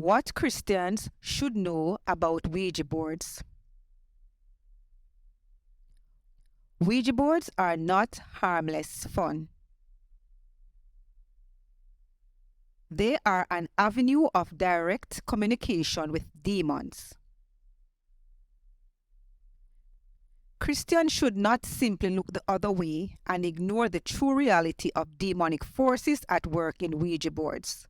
What Christians should know about Ouija boards. Ouija boards are not harmless fun. They are an avenue of direct communication with demons. Christians should not simply look the other way and ignore the true reality of demonic forces at work in Ouija boards.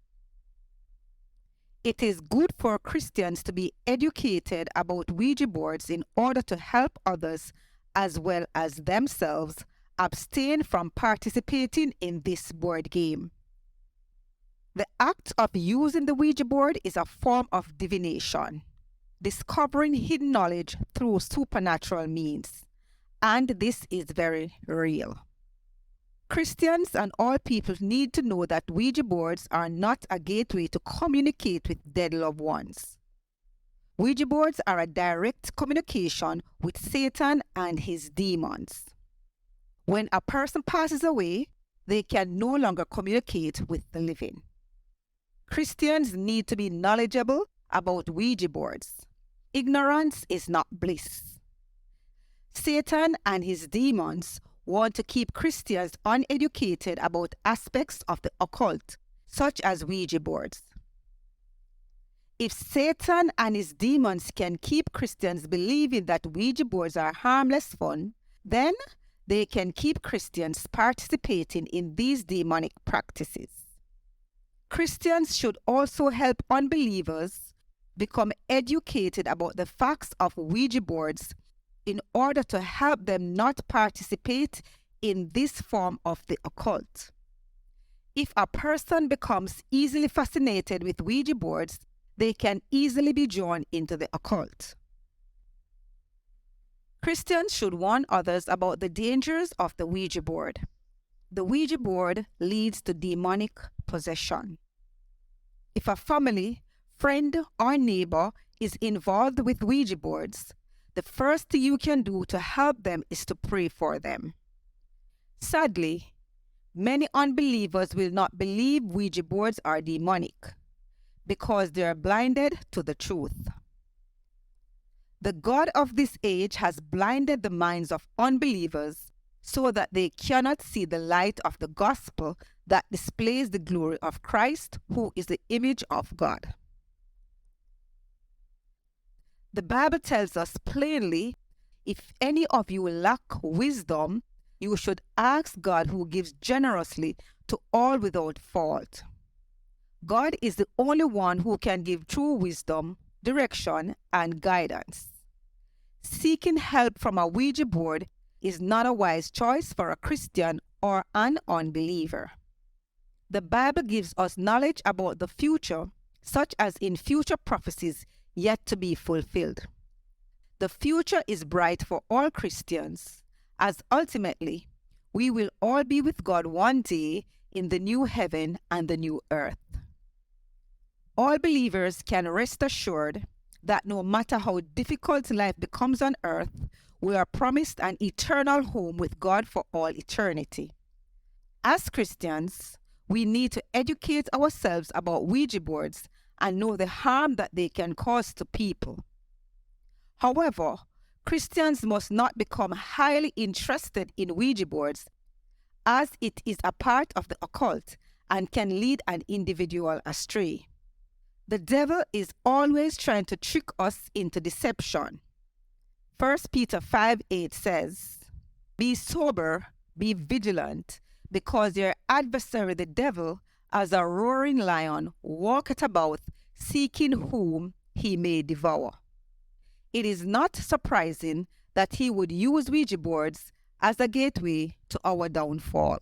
It is good for Christians to be educated about Ouija boards in order to help others as well as themselves abstain from participating in this board game. The act of using the Ouija board is a form of divination, discovering hidden knowledge through supernatural means, and this is very real. Christians and all people need to know that Ouija boards are not a gateway to communicate with dead loved ones. Ouija boards are a direct communication with Satan and his demons. When a person passes away, they can no longer communicate with the living. Christians need to be knowledgeable about Ouija boards. Ignorance is not bliss. Satan and his demons want to keep Christians uneducated about aspects of the occult, such as Ouija boards. If Satan and his demons can keep Christians believing that Ouija boards are harmless fun, then they can keep Christians participating in these demonic practices. Christians should also help unbelievers become educated about the facts of Ouija boards in order to help them not participate in this form of the occult. If a person becomes easily fascinated with Ouija boards, they can easily be drawn into the occult. Christians should warn others about the dangers of the Ouija board. The Ouija board leads to demonic possession. If a family, friend, or neighbor is involved with Ouija boards, the first thing you can do to help them is to pray for them. Sadly, many unbelievers will not believe Ouija boards are demonic because they are blinded to the truth. The God of this age has blinded the minds of unbelievers so that they cannot see the light of the gospel that displays the glory of Christ, who is the image of God. The Bible tells us plainly, if any of you lack wisdom, you should ask God, who gives generously to all without fault. God is the only one who can give true wisdom, direction, and guidance. Seeking help from a Ouija board is not a wise choice for a Christian or an unbeliever. The Bible gives us knowledge about the future, such as in future prophecies yet to be fulfilled. The future is bright for all Christians, as ultimately we will all be with God one day in the new heaven and the new earth. All believers can rest assured that no matter how difficult life becomes on earth, we are promised an eternal home with God for all eternity. As Christians, we need to educate ourselves about Ouija boards and know the harm that they can cause to people. However, Christians must not become highly interested in Ouija boards, as it is a part of the occult and can lead an individual astray. The devil is always trying to trick us into deception. 1 Peter 5:8 says, "Be sober, be vigilant, because your adversary the devil, as a roaring lion, walketh about, seeking whom he may devour." It is not surprising that he would use Ouija boards as a gateway to our downfall.